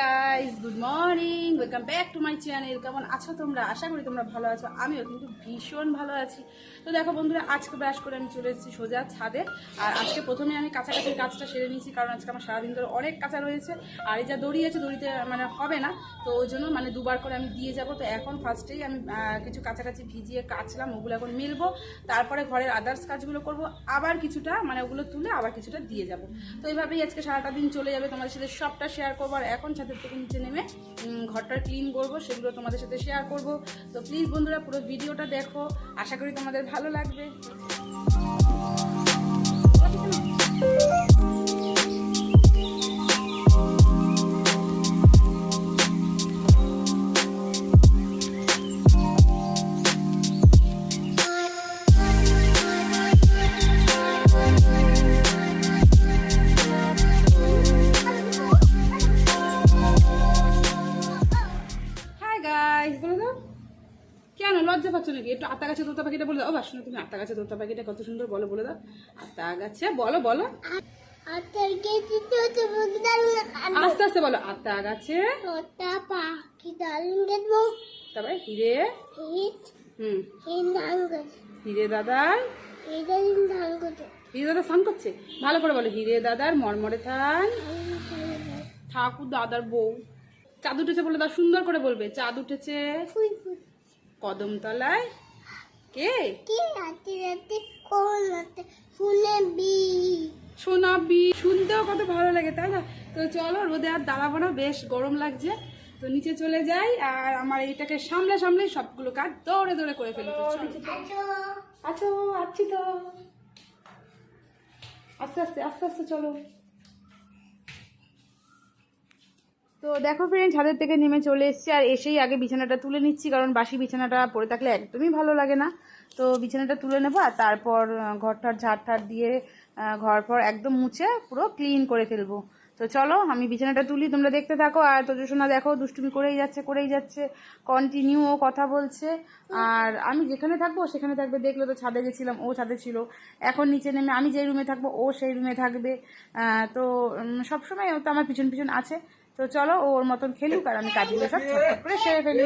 Guys, good morning, welcome back to my channel. কেমন আছো তোমরা? আশা করি তোমরা ভালো আছো। আমিও কিন্তু ভীষণ ভালো আছি। তো দেখো বন্ধুরা, আজকে ব্রাশ করে আমি চলে এসেছি সোজা ছাদে। আর আজকে প্রথমে আমি কাছাকাছি কাজটা সেরে নিয়েছি, কারণ আজকে আমার সারাদিন ধরে অনেক কাঁচা রয়েছে। আর এই যা দড়ি আছে, দড়িতে মানে হবে না, তো ওই জন্য মানে দুবার করে আমি দিয়ে যাব। তো এখন ফার্স্টেই আমি কিছু কাছাকাছি ভিজিয়ে কাচলাম, ওগুলো এখন মিলবো, তারপরে ঘরের আদার্স কাজগুলো করব, আবার কিছুটা মানে ওগুলো তুলে আবার কিছুটা দিয়ে যাব। তো এইভাবেই আজকে সারাটা দিন চলে যাবে, তোমাদের সাথে সবটা শেয়ার করবো। আর এখন ছাদের থেকে নিচে নেমে ঘরটা ক্লিন করবো, সেগুলো তোমাদের সাথে শেয়ার করব। তো প্লিজ বন্ধুরা, পুরো ভিডিওটা দেখো, আশা করি তোমাদের ভালো লাগবে। কেন লজ্জা পাচ্ছ নাকি? একটু আতা গাছে তোতা পাখিটা বলে দাও। বাস, তুমি আতা গাছে তোতা পাখিটা কত সুন্দর বলো, বলে দাও। আতা গাছে বলো বলো, আস্তে আস্তে বলো। আতা গাছে তারপরে হিরে, হিরে দাদার, হিরে দাদা স্নান করছে, ভালো করে বলো। হিরে দাদার মরমরে থান, ঠাকুর দাদার বউ। চাঁদ উঠেছে বলে দাও, সুন্দর করে বলবে। চাঁদ উঠেছে কদমতলায়, কে শোনাবি, শুনতেও কত ভালো লাগে, তাই না? তো চলো, রোদে আর দাঁড়াবো না, বেশ গরম লাগছে। তো নিচে চলে যাই, আর আমার এইটাকে সামলে সামলে সবগুলো কাজ দৌড়ে দৌড়ে করে ফেলি। আছো, আছি তো, আস্তে আস্তে আস্তে আস্তে চলো। তো দেখো ফ্রেন্ড, ছাদের থেকে নেমে চলে এসেছি, আর এসেই আগে বিছানাটা তুলে নিচ্ছি, কারণ বাসি বিছানাটা পড়ে থাকলে একদমই ভালো লাগে না। তো বিছানাটা তুলে নেবো, আর তারপর ঘরটার ঝাড় দিয়ে ঘর ফর একদম মুছে পুরো ক্লিন করে ফেলবো। তো চলো, আমি বিছানাটা তুলি, তোমরা দেখতে থাকো। আর তোজসোনা দেখো, দুষ্টুমি করেই যাচ্ছে, কন্টিনিউ ও কথা বলছে। আর আমি যেখানে থাকবো সেখানে থাকবে। দেখলো তো, ছাদে গেছিলাম, ও ছাদে ছিল, এখন নিচে নেমে আমি যেই রুমে থাকবো ও সেই রুমে থাকবে। তো সবসময় ও তো আমার পিছন পিছন আছে। তো চলো, ওর মতন খেলুক, আর আমি কাজগুলো সব ছটফট করে সেরে ফেলি।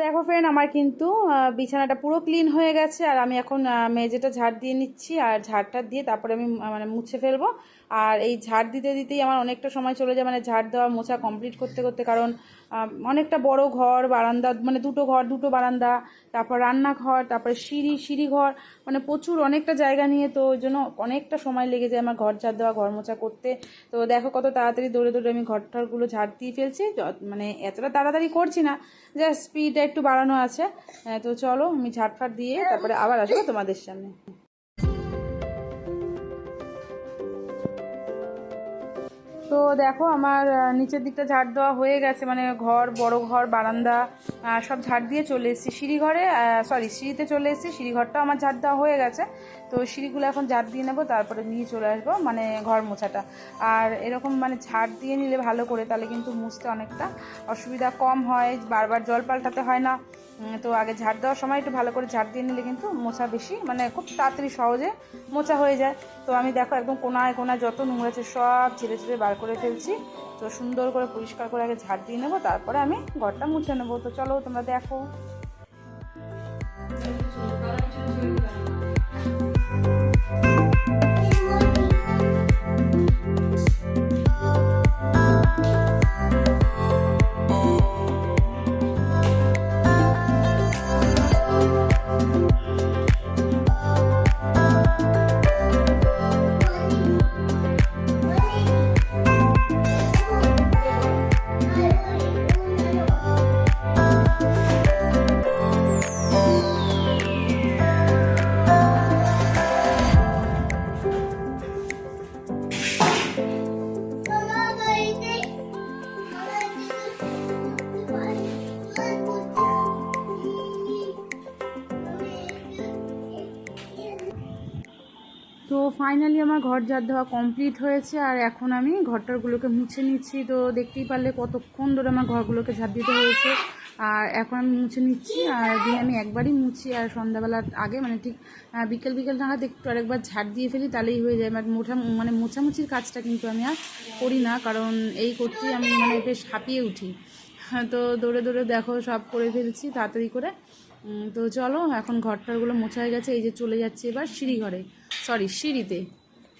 দেখো ফ্রেন্ড, আমার কিন্তু বিছানাটা পুরো ক্লিন হয়ে গেছে, আর আমি এখন মেঝেটা ঝাড় দিয়ে নিচ্ছি, আর ঝাড়টা দিয়ে তারপরে আমি মানে মুছে ফেলবো। আর এই ঝাড় দিতে দিতেই আমার অনেকটা সময় চলে যায়, মানে ঝাড় দেওয়া মোছা কমপ্লিট করতে করতে, কারণ অনেকটা বড় ঘর, বারান্দা, মানে দুটো ঘর, দুটো বারান্দা, তারপর রান্নাঘর, তারপরে সিঁড়ি ঘর, মানে প্রচুর অনেকটা জায়গা নিয়ে, তো ওই জন্য অনেকটা সময় লেগে যায় আমার ঘর ঝাড় দেওয়া, ঘর মোছা করতে। তো দেখো কত তাড়াতাড়ি দৌড়ে দৌড়ে আমি ঘরটারগুলো ঝাড় দিয়ে ফেলছি, মানে এতটা তাড়াতাড়ি করছি না, জাস্ট স্পিডটা একটু বাড়ানো আছে। তো চলো, আমি ঝাড়ফাট দিয়ে তারপরে আবার আসবো তোমাদের সামনে। তো দেখো, আমার নিচের দিকটা ঝাড় দেওয়া হয়ে গেছে, মানে ঘর, বড় ঘর, বারান্দা সব ঝাড় দিয়ে চলে এসেছি। সিঁড়িতে চলে এসেছি, সিঁড়িঘরটাও আমার ঝাড় দেওয়া হয়ে গেছে। তো সিঁড়িগুলো এখন ঝাড় দিয়ে নেবো, তারপরে নিয়ে চলে আসবো মানে ঘর মোছাটা। আর এরকম মানে ঝাড় দিয়ে নিলে ভালো করে, তাহলে কিন্তু মুছতে অনেকটা অসুবিধা কম হয়, বারবার জল পাল্টাতে হয় না। তো আগে ঝাড় দেওয়ার সময় একটু ভালো করে ঝাড় দিয়ে নিলে কিন্তু মোছা বেশি মানে খুব তাড়াতাড়ি সহজে মোছা হয়ে যায়। তো আমি দেখো একদম কোনায় কোনায় যত নোংরা আছে সব ছিঁড়ে ছিঁড়ে বার করে ফেলছি। তো সুন্দর করে পরিষ্কার করে আগে ঝাড় দিয়ে নেবো, তারপরে আমি ঘরটা মুছে নেবো। তো চলো তোমরা দেখো। তো ফাইনালি আমার ঘর ঝাড় দেওয়া কমপ্লিট হয়েছে, আর এখন আমি ঘরটারগুলোকে মুছে নিচ্ছি। তো দেখতেই পারলে কতক্ষণ ধরে আমার ঘরগুলোকে ঝাড় দিতে হয়েছে, আর এখন আমি মুছে নিচ্ছি। আর দিনে আমি একবারই মুছি, আর সন্ধ্যাবেলার আগে মানে ঠিক বিকেল বিকেল নাগাদ একটু আরেকবার ঝাড় দিয়ে ফেলি, তাহলেই হয়ে যায়। মানে মোছামুছির কাজটা কিন্তু আমি আর করি না, কারণ এই করতেই আমি মানে বেশ হাঁপিয়ে উঠি। তো দৌড়ে দৌড়ে দেখো সব করে ফেলছি তাড়াতাড়ি করে। তো চলো এখন ঘরটারগুলো মোছা হয়ে গেছে, এই যে চলে যাচ্ছে এবার সিঁড়িতে।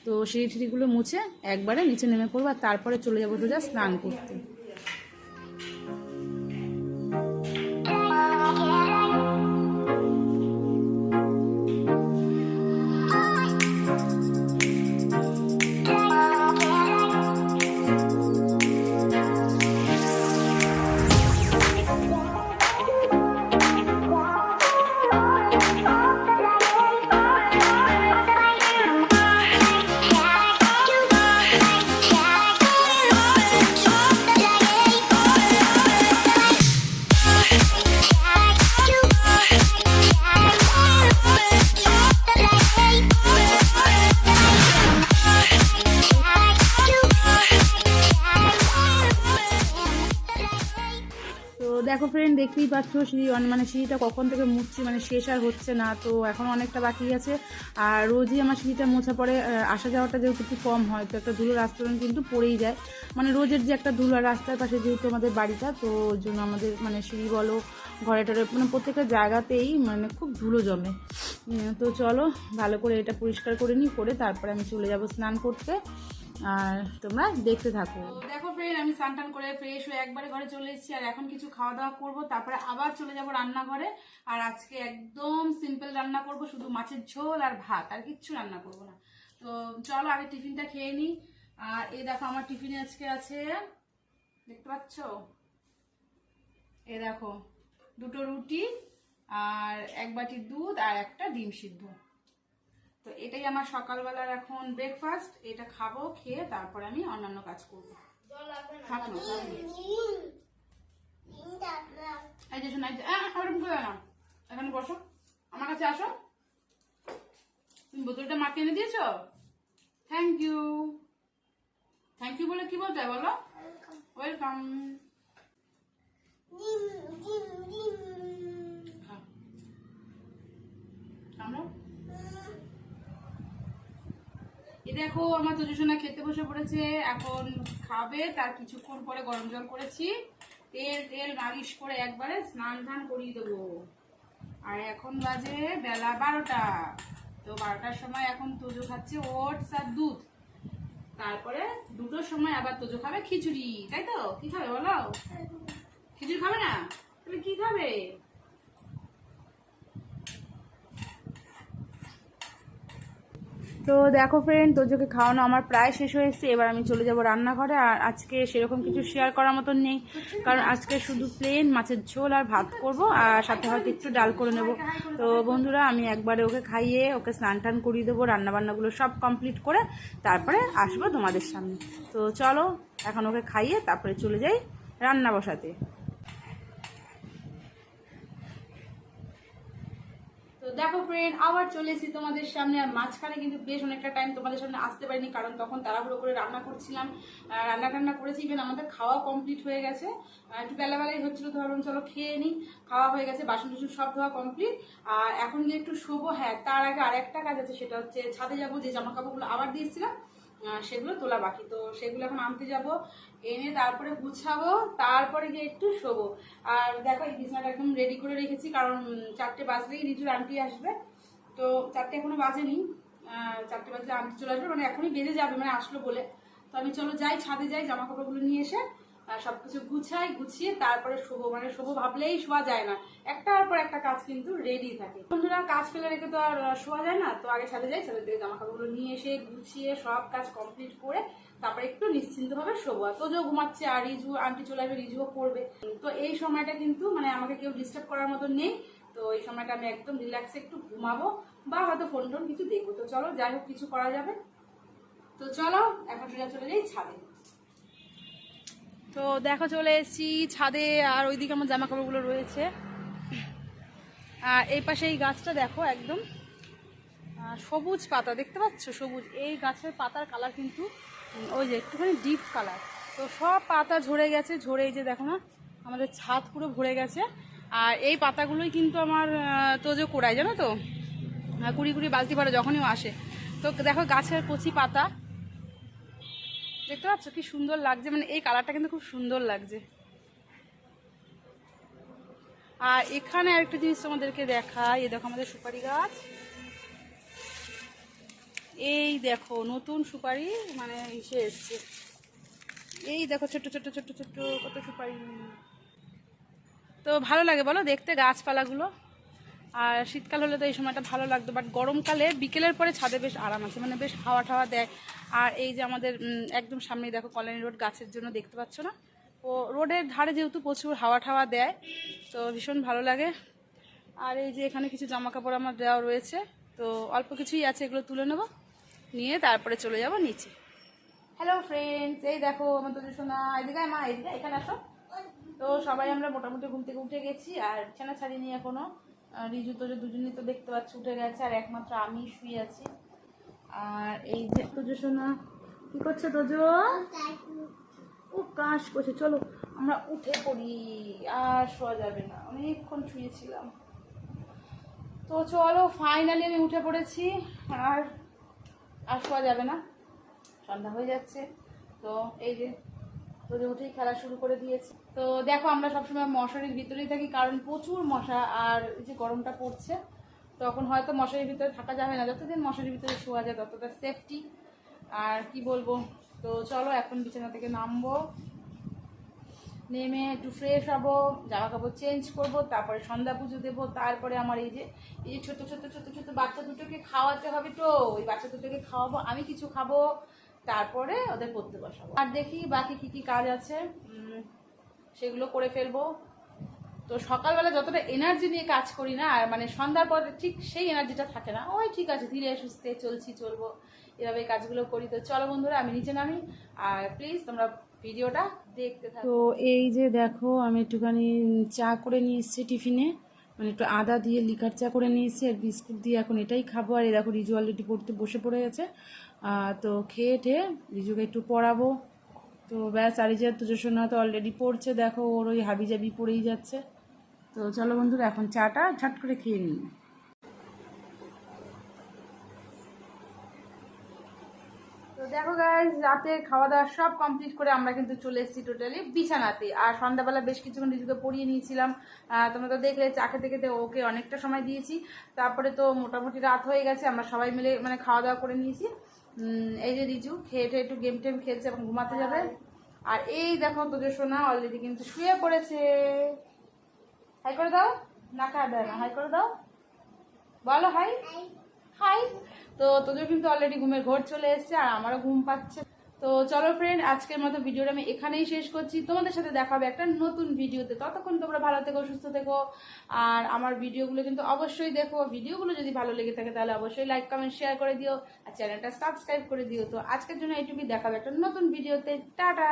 তো সিঁড়িগুলো মুছে একবারে নিচে নেমে পড়বো, আর তারপরে চলে যাবো সোজা স্নান করতে। দেখো ফ্রেন্ড, দেখতেই পাচ্ছ সিঁড়িটা কখন থেকে মুছছি, মানে শেষ আর হচ্ছে না। তো এখন অনেকটা বাকি আছে, আর রোজই আমার সিঁড়িটা মোছা পরে আসা যাওয়াটা যেহেতু একটু কম হয়, তো একটা ধুলো রাস্তার কিন্তু পড়েই যায়। মানে রোজের যে একটা ধুলো রাস্তার পাশে যেহেতু আমাদের বাড়িটা, তো ওই জন্য আমাদের মানে সিঁড়ি বলো ঘরে টরে মানে প্রত্যেকটা জায়গাতেই মানে খুব ধুলো জমে। তো চলো ভালো করে এটা পরিষ্কার করে নিই, করে তারপরে আমি চলে যাব স্নান করতে, আর তোমরা দেখতে থাকো। দেখো ফ্রেন্ড, আমি স্নান টান করে ফ্রেশ হয়ে একবারে ঘরে চলে এসেছি, আর এখন কিছু খাওয়া দাওয়া করবো, তারপরে আবার চলে যাব রান্নাঘরে। আর আজকে একদম সিম্পল রান্না করব, শুধু মাছের ঝোল আর ভাত, আর কিচ্ছু রান্না করব না। তো চলো আগে টিফিনটা খেয়ে নিই। আর এই দেখো আমার টিফিনে আজকে আছে, দেখতে পাচ্ছ, এই দেখো 2টো রুটি আর 1 বাটি দুধ আর একটা ডিম সিদ্ধ। তো এটাই আমার সকালবেলার এখন ব্রেকফাস্ট। এটা খাবো, খেয়ে তারপরে আমি অন্যান্য কাজ করবো। এই যে শোনা, এখানে বসো, আমার কাছে আসো। তুমি বোতলটা মাকে এনে দিয়েছো, থ্যাংক ইউ। থ্যাংক ইউ বলে কি বলতে হয় বলো? ওয়েলকাম। দেখো আমার তোজসোনা খেতে বসে পড়েছে, এখন খাবে। তার কিছুক্ষণ পরে গরম জল করেছি, তেল মালিশ করে একবারে স্নান ধান করিয়ে দেবো। আর এখন বাজে বেলা 12টা। তো 12টার সময় এখন তোজো খাচ্ছে ওটস আর দুধ, তারপরে 2টোর সময় আবার তোজো খাবে খিচুড়ি। তাই তো? কি খাবে বলো? খিচুড়ি খাবে না? তাহলে কি খাবে? তো দেখো ফ্রেন্ড, তোজোকে খাওয়ানো আমার প্রায় শেষ হয়ে এসেছে, এবার আমি চলে যাব রান্নাঘরে। আর আজকে সেরকম কিছু শেয়ার করার মতন নেই, কারণ আজকে শুধু প্লেন মাছের ঝোল আর ভাত করব, আর সাথে হয়তো একটু ডাল করে নেব। তো বন্ধুরা, আমি একবারে ওকে খাইয়ে ওকে স্নান টান করিয়ে দেবো, রান্নাবান্নাগুলো সব কমপ্লিট করে তারপরে আসবো তোমাদের সামনে। তো চলো এখন ওকে খাইয়ে তারপরে চলে যাই রান্না বসাতে। তো দেখো ফ্রেন্ড, আবার চলে এসেছি তোমাদের সামনে। আর মাঝখানে কিন্তু বেশ অনেকটা টাইম তোমাদের সামনে আসতে পারিনি, কারণ তখন তাড়াহুড়ো করে রান্না করছিলাম। রান্না টান্না করেছি, ইভেন আমাদের খাওয়া কমপ্লিট হয়ে গেছে। একটু বেলাবেলাই হচ্ছিল, তো ভাবলাম চলো খেয়ে নিই। খাওয়া হয়ে গেছে, বাসন টাসন সব ধোয়া কমপ্লিট। আর এখন গিয়ে একটু শোবো। হ্যাঁ, তার আগে আর একটা কাজ আছে, সেটা হচ্ছে ছাদে যাবো। যে জামা কাপড়গুলো আবার দিয়েছিলাম সেগুলো তোলা বাকি, তো সেগুলো এখন আনতে যাব। এনে তারপরে গুছাবো, তারপরে গিয়ে একটু শোবো। আর দেখো এই বিছানাটা একদম রেডি করে রেখেছি, কারণ 4টে বাজলেই রিজুর আন্টি আসবে। তো 4টে এখনো বাজেনি, 4টে বাজলে আন্টি চলে আসবে, মানে এখনই বেজে যাবে, মানে আসলো বলে। তো আমি চলো যাই, ছাদে যাই, জামা কাপড়গুলো নিয়ে এসে সবকিছু গুছিয়ে তারপরে শোবো। মানে শোবো ভাবলেই শোয়া যায় না, একটার পর একটা কাজ কিন্তু রেডি থাকে। বন্ধুরা, কাজ ফেলে রেখে তো আর শোয়া যায় না। তো আগে ছাদে যাই, ছাদে থেকে জামা কাপড়গুলো নিয়ে এসে গুছিয়ে সব কাজ কমপ্লিট করে তারপরে একটু নিশ্চিন্তভাবে শোবো। আর তোজো ঘুমাচ্ছে, আর রিজু আন্টি চলে আসবে, রিজুও করবে। তো এই সময়টা কিন্তু মানে আমাকে কেউ ডিস্টার্ব করার মতো নেই। তো এই সময়টা আমি একদম রিল্যাক্সে একটু ঘুমাবো, বা হয়তো ফোন টোন কিছু দেখবো। তো চলো, যাই হোক কিছু করা যাবে। তো চলো এখন সোজা চলে যাই ছাদে। তো দেখো চলে এসেছি ছাদে, আর ওইদিকে আমার জামা কাপড়গুলো রয়েছে। আর এই পাশে এই গাছটা দেখো, একদম সবুজ পাতা, দেখতে পাচ্ছ? সবুজ। এই গাছের পাতার কালার কিন্তু ওই যে একটুখানি ডিপ কালার। তো সব পাতা ঝরে গেছে, ঝরে এই যে দেখো না, আমাদের ছাদ পুরো ভরে গেছে। আর এই পাতাগুলোই কিন্তু আমার তোজো কোড়ায়, জানো তো, কুড়ি কুড়ি বালতি ভরে যখনই আসে। তো দেখো গাছের কচি পাতা, দেখতে পাচ্ছ কি সুন্দর লাগছে, মানে এই কালারটা কিন্তু খুব সুন্দর লাগছে। আর এখানে আরেকটা জিনিস তোমাদেরকে দেখাই, এই দেখো আমাদের সুপারি গাছ। এই দেখো নতুন সুপারি মানে এসে এসছে। এই দেখো ছোট্ট ছোট্ট ছোট্ট ছোট্ট কত সুপারি। তো ভালো লাগে বলো দেখতে গাছপালাগুলো। আর শীতকাল হলে তো এই সময়টা ভালো লাগতো, বাট গরমকালে বিকেলের পরে ছাদে বেশ আরাম আছে, মানে বেশ হাওয়া টাওয়া দেয়। আর এই যে আমাদের একদম সামনেই দেখো কলোনি রোড, গাছের জন্য দেখতে পাচ্ছ না। ও রোডের ধারে যেহেতু প্রচুর হাওয়া টাওয়া দেয়, তো ভীষণ ভালো লাগে। আর এই যে এখানে কিছু জামা কাপড় আমার দেওয়া রয়েছে, তো অল্প কিছুই আছে, এগুলো তুলে নেবো, নিয়ে তারপরে চলে যাব নিচে। হ্যালো ফ্রেন্ডস, এই দেখো আমার তোদের শোনা, এদিকে মা, এদিকে এখানে আসো। তো সবাই আমরা মোটামুটি ঘুম থেকে উঠে গেছি, আর বিছানা ছাড়িনি এখনো। রিজু তোজো দুজনই তো দেখতে পাচ্ছ উঠে গেছে, আর একমাত্র আমি শুয়ে আছি। আর এই যে তোজো শোনা, কি করছো তোজো? ও কাশ করছে। চলো আমরা উঠে পড়ি, আর শোয়া যাবে না, অনেকক্ষণ শুয়েছিলাম। তো চলো ফাইনালি আমি উঠে পড়েছি, আর আর শোয়া যাবে না, সন্ধ্যা হয়ে যাচ্ছে। তো এই যে তোদের উঠেই খেলা শুরু করে দিয়েছে। তো দেখো আমরা সবসময় মশারির ভিতরেই থাকি, কারণ প্রচুর মশা, আর এই যে গরমটা পড়ছে, তখন হয়তো মশারির ভিতরে থাকা যাবে না। যতদিন মশারির ভিতরে শোয়া যায় ততটা সেফটি, আর কি বলবো। তো চলো এখন বিছানা থেকে নামবো, নেমে একটু ফ্রেশ হবো, জামা কাপড় চেঞ্জ করবো, তারপরে সন্ধ্যা পুজো দেবো। তারপরে আমার এই যে ছোট ছোট ছোট ছোট বাচ্চা দুটোকে খাওয়াতে হবে, তো ওই বাচ্চা দুটোকে খাওয়াবো, আমি কিছু খাবো, তারপরে ওদের পড়তে বসাবো। আর দেখি বাকি কি কি কাজ আছে সেগুলো করে ফেলবো। তো সকালবেলা যতটা এনার্জি নিয়ে কাজ করি না, আর মানে সন্ধ্যার পর ঠিক সেই এনার্জিটা থাকে না। ওই ঠিক আছে, ধীরে সুস্থে চলবো, এভাবে কাজগুলো করি। তো চলো বন্ধুরা আমি নিচে নামি, আর প্লিজ তোমরা ভিডিওটা দেখতে থাকো। তো এই যে দেখো আমি একটুখানি চা করে নিয়ে এসেছি টিফিনে, মানে একটু আদা দিয়ে লিকার চা করে নিয়ে এসেছি, আর বিস্কুট দিয়ে এখন এটাই খাবো। আর এই দেখো রিজু অলরেডি পড়তে বসে পড়ে গেছে। তো খেয়ে ঠেয়ে রিজুকে একটু পড়াবো। তো ব্যাস, আর এই যে তুজোসোনা তো অলরেডি পড়ছে, দেখো ওর ওই হাবিজাবি পড়েই যাচ্ছে। তো চলো বন্ধুরা এখন চাটা ঝট করে খেয়ে নিই। তো দেখো গাইজ, রাতের খাওয়া দাওয়া সব কমপ্লিট করে আমরা কিন্তু চলে এসেছি টোটালি বিছানাতে। আর সন্ধ্যাবেলা বেশ কিছুক্ষণ রিজুকে পড়িয়ে নিয়েছিলাম, তোমরা তো দেখলে চা খেতে খেতে ওকে অনেকটা সময় দিয়েছি। তারপরে তো মোটামুটি রাত হয়ে গেছে, আমরা সবাই মিলে মানে খাওয়া দাওয়া করে নিয়েছি। এই যে রিজু খেয়ে ঠেয়ে একটু গেম টেম খেলছে, এবং ঘুমাতে যাবে। আর এই দেখো তোদের সোনা অলরেডি কিন্তু শুয়ে পড়েছে। হাই করে দাও, না খা দেয় না, হাই করে দাও, বলো হাই হাই। তো তোদের কিন্তু অলরেডি ঘুমের ঘোর চলে এসছে, আর আমারও ঘুম পাচ্ছে। তো চলো ফ্রেন্ড, আজকের মতো ভিডিওটা আমি এখানেই শেষ করছি। তোমাদের সাথে দেখা হবে একটা নতুন ভিডিওতে। ততক্ষণ তোমরা ভালো থেকো, সুস্থ থেকো, আর আমার ভিডিওগুলো কিন্তু অবশ্যই দেখো। ভিডিওগুলো যদি ভালো লেগে থাকে তাহলে অবশ্যই লাইক কমেন্ট শেয়ার করে দিও, আর চ্যানেলটা সাবস্ক্রাইব করে দিও। তো আজকের জন্য এইটুকুই, দেখা হবে একটা নতুন ভিডিওতে। টাটা।